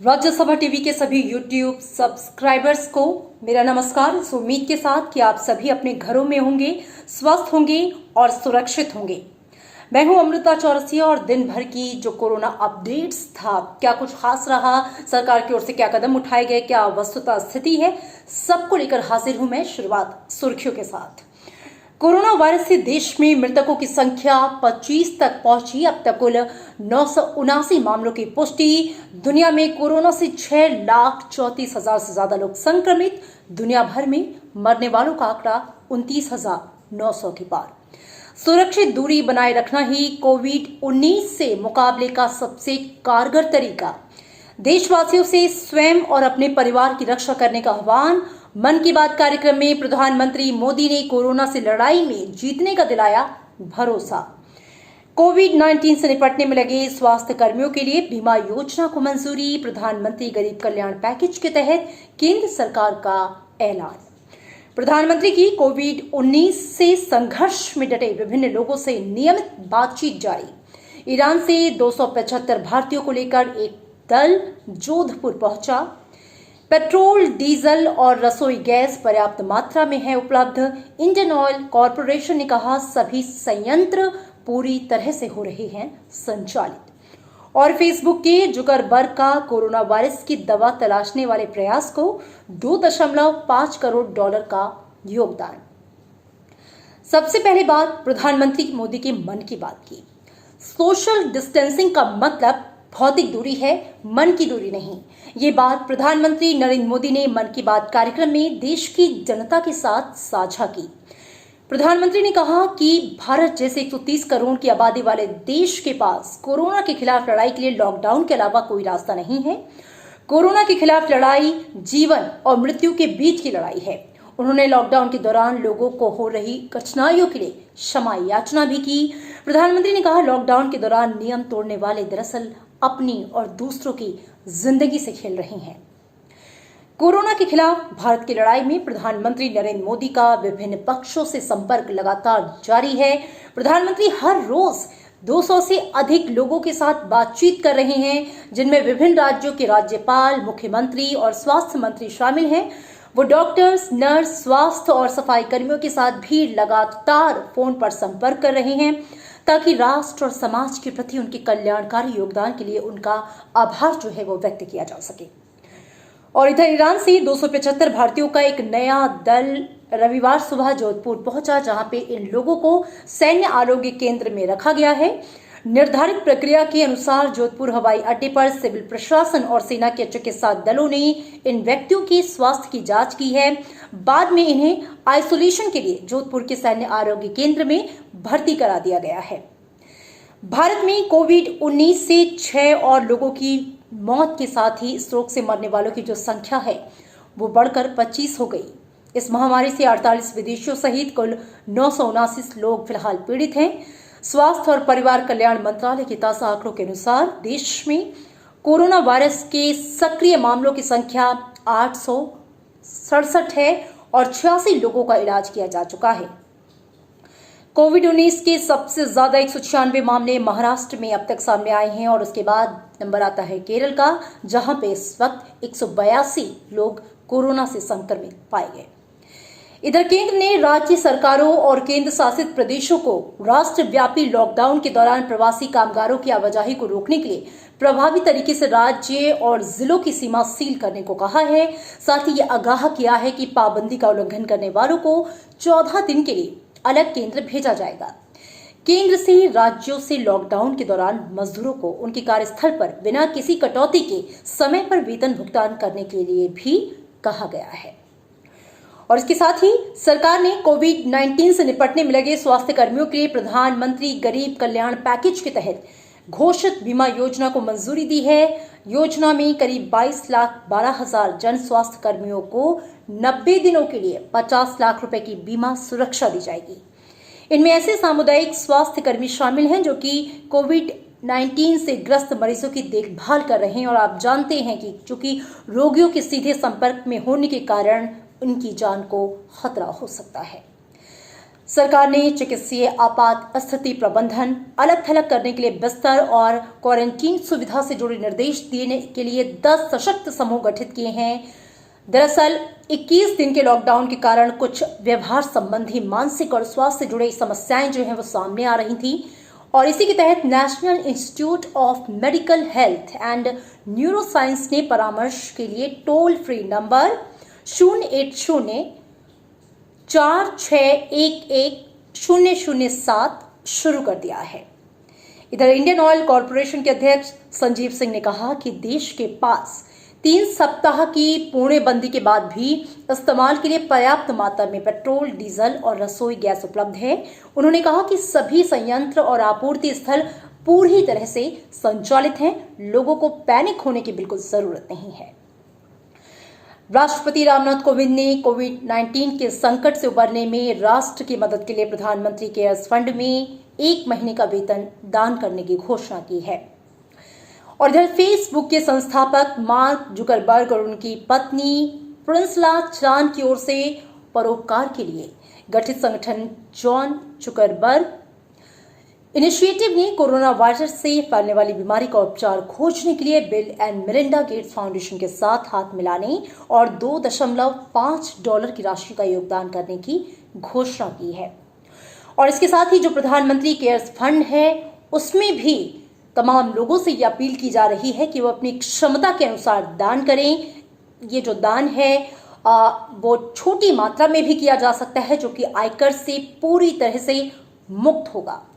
Rajya Sabha TV के सभी YouTube subscribers को मेरा नमस्कार। इस उम्मीद के साथ कि आप सभी अपने घरों में होंगे, स्वस्थ होंगे और सुरक्षित होंगे। मैं हूं अमृता चौरसिया और दिन भर की जो कोरोना अपडेट्स था, क्या कुछ खास रहा, सरकार की ओर से क्या कदम उठाए गए, क्या वस्तुतः स्थिति है, सबको लेकर हाजिर हूं मैं। शुरुआत सुर्खियों के साथ। कोरोना वायरस से देश में मृतकों की संख्या 25 तक पहुंची। अब तक कुल 979 मामलों की पुष्टि। दुनिया में कोरोना से 6,34,000 से ज्यादा लोग संक्रमित। दुनिया भर में मरने वालों का आंकड़ा 29,900 के पार। सुरक्षित दूरी बनाए रखना ही कोविड-19 से मुकाबले का सबसे कारगर तरीका। देशवासियों से स्वयं और अपने परिवार की रक्षा करने का आह्वान। मन की बात कार्यक्रम में प्रधानमंत्री मोदी ने कोरोना से लड़ाई में जीतने का दिलाया भरोसा। कोविड-19 से निपटने में लगे स्वास्थ्य कर्मियों के लिए बीमा योजना को मंजूरी। प्रधानमंत्री गरीब कल्याण पैकेज के तहत केंद्र सरकार का ऐलान। प्रधानमंत्री की कोविड-19 से संघर्ष में डटे विभिन्न लोगों से नियमित बातचीत जारी। ईरान से 275 भारतीयों को लेकर एक दल जोधपुर पहुंचा। पेट्रोल, डीजल और रसोई गैस पर्याप्त मात्रा में है उपलब्ध। इंडियन ऑयल कॉरपोरेशन ने कहा सभी संयंत्र पूरी तरह से हो रहे हैं संचालित। और फेसबुक के जुकरबर्ग का कोरोना वायरस की दवा तलाशने वाले प्रयास को $2.5 करोड़ का योगदान। सबसे पहले बात प्रधानमंत्री मोदी के मन की बात की। सोशल डिस्टेंसिंग का मतलब भौतिक दूरी है, मन की दूरी नहीं। ये बात प्रधानमंत्री नरेंद्र मोदी ने मन की बात कार्यक्रम में देश की जनता के साथ साझा की। प्रधानमंत्री ने कहा कि भारत जैसे 130 करोड़ की आबादी वाले देश के पास कोरोना के खिलाफ लड़ाई के लिए लॉकडाउन के अलावा कोई रास्ता नहीं है। कोरोना के खिलाफ लड़ाई जीवन और मृत्यु के बीच की लड़ाई है। उन्होंने लॉकडाउन के दौरान लोगों को हो रही कठिनाइयों के लिए क्षमा याचना भी की। प्रधानमंत्री ने कहा लॉकडाउन के दौरान नियम तोड़ने वाले दरअसल अपनी और दूसरों की जिंदगी से खेल रहे हैं। कोरोना के खिलाफ भारत की लड़ाई में प्रधानमंत्री नरेंद्र मोदी का विभिन्न पक्षों से संपर्क लगातार जारी है। प्रधानमंत्री हर रोज 200 से अधिक लोगों के साथ बातचीत कर रहे हैं, जिनमें विभिन्न राज्यों के राज्यपाल, मुख्यमंत्री और स्वास्थ्य मंत्री शामिल हैं। वो डॉक्टर्स, नर्स, स्वास्थ्य और सफाई कर्मियों के साथ भी लगातार फोन पर संपर्क कर रहे हैं ताकि राष्ट्र और समाज के प्रति उनके कल्याणकारी योगदान के लिए उनका आभार जो है वो व्यक्त किया जा सके। और इधर ईरान से 275 भारतीयों का एक नया दल रविवार सुबह जोधपुर पहुंचा, जहां पे इन लोगों को सैन्य आरोग्य केंद्र में रखा गया है। निर्धारित प्रक्रिया के अनुसार जोधपुर हवाई अड्डे पर सिविल प्रशासन और सेना के चिकित्सा दलों ने इन व्यक्तियों की स्वास्थ्य की जांच की है। बाद में इन्हें आइसोलेशन के लिए जोधपुर के सैन्य आरोग्य केंद्र में भर्ती करा दिया गया है। भारत में कोविड-19 से 6 और लोगों की मौत के साथ ही इस रोग से मरने वालों की जो संख्या है वो बढ़कर 25 हो गई। इस महामारी से 48 विदेशियों सहित कुल 979 लोग फिलहाल पीड़ित हैं। स्वास्थ्य और परिवार कल्याण मंत्रालय के ताजा आंकड़ों के अनुसार देश में कोरोना वायरस के सक्रिय मामलों की संख्या 867 है और 86 लोगों का इलाज किया जा चुका है। कोविड-19 के सबसे ज्यादा 196 मामले महाराष्ट्र में अब तक सामने आए हैं और उसके बाद नंबर आता है केरल का, जहां पे इस वक्त 182 लोग कोरोना से संक्रमित पाए गए। इधर केंद्र ने राज्य सरकारों और केंद्र शासित प्रदेशों को राष्ट्रव्यापी लॉकडाउन के दौरान प्रवासी कामगारों की आवाजाही को रोकने के लिए प्रभावी तरीके से राज्य और जिलों की सीमा सील करने को कहा है। साथ ही यह आगाह किया है कि पाबंदी का उल्लंघन करने वालों को 14 दिन के लिए अलग केंद्र भेजा जाएगा। केंद्र से राज्यों से लॉकडाउन के दौरान मजदूरों को उनके कार्यस्थल पर बिना किसी कटौती के समय पर वेतन भुगतान करने के लिए भी कहा गया है। और इसके साथ ही सरकार ने कोविड-19 से निपटने में लगे स्वास्थ्य कर्मियों के लिए प्रधानमंत्री गरीब कल्याण पैकेज के तहत घोषित बीमा योजना को मंजूरी दी है। योजना में करीब 22,12,000 जन स्वास्थ्य कर्मियों को 90 दिनों के लिए 50 लाख रुपए की बीमा सुरक्षा दी जाएगी। इनमें ऐसे सामुदायिक स्वास्थ्य कर्मी शामिल हैं जो कि कोविड-19 से ग्रस्त मरीजों की देखभाल कर रहे हैं और आप जानते हैं कि चूंकि रोगियों के सीधे संपर्क में होने के कारण उनकी जान को खतरा हो सकता है। सरकार ने चिकित्सीय आपात स्थिति प्रबंधन, अलग थलग करने के लिए बिस्तर और क्वारंटीन सुविधा से जुड़े निर्देश देने के लिए 10 सशक्त समूह गठित किए हैं। दरअसल 21 दिन के लॉकडाउन के कारण कुछ व्यवहार संबंधी, मानसिक और स्वास्थ्य से जुड़ी समस्याएं जो हैं वो सामने आ रही थी और इसी के तहत national institute of medical health and neuro science ने परामर्श के लिए टोल फ्री नंबर 08046110007 शुरू कर दिया है। इधर इंडियन ऑयल कॉरपोरेशन के अध्यक्ष संजीव सिंह ने कहा कि देश के पास 3 सप्ताह की पूर्णबंदी के बाद भी इस्तेमाल के लिए पर्याप्त मात्रा में पेट्रोल, डीजल और रसोई गैस उपलब्ध है। उन्होंने कहा कि सभी संयंत्र और आपूर्ति स्थल पूरी तरह से संचालित हैं। लोगों को पैनिक होने की बिल्कुल जरूरत नहीं है। राष्ट्रपति रामनाथ कोविंद ने कोविड-19 के संकट से उबरने में राष्ट्र की मदद के लिए प्रधानमंत्री केयर्स फंड में 1 महीने का वेतन दान करने की घोषणा की है। और इधर फेसबुक के संस्थापक मार्क जुकरबर्ग और उनकी पत्नी प्रिंसला चान की ओर से परोपकार के लिए गठित संगठन जॉन जुकरबर्ग इनिशिएटिव ने कोरोना वायरस से फैलने वाली बीमारी का उपचार खोजने के लिए bill and Melinda Gates foundation के साथ हाथ मिलाने और $2.5 की राशि का योगदान करने की घोषणा की है। और इसके साथ ही जो प्रधानमंत्री केयर्स फंड है उसमें भी तमाम लोगों से ये अपील की जा रही है कि वो अपनी क्षमता के अनुसार दान करें। ये जो दान है वो छोटी मात्रा में भी किया जा सकता है, जो कि आयकर से पूरी तरह से मुक्त होगा।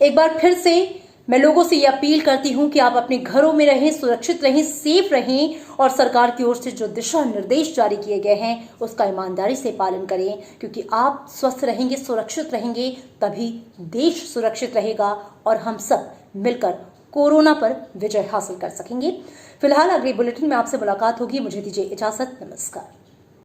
एक बार फिर से मैं लोगों से ये अपील करती हूं कि आप अपने घरों में रहें, सुरक्षित रहें, सेफ रहें और सरकार की ओर से जो दिशा निर्देश जारी किए गए हैं उसका ईमानदारी से पालन करें, क्योंकि आप स्वस्थ रहेंगे, सुरक्षित रहेंगे, तभी देश सुरक्षित रहेगा और हम सब मिलकर कोरोना पर विजय हासिल कर सकेंगे। फिलहाल अगले बुलेटिन में आपसे मुलाकात होगी। मुझे दीजिए इजाजत। नमस्कार।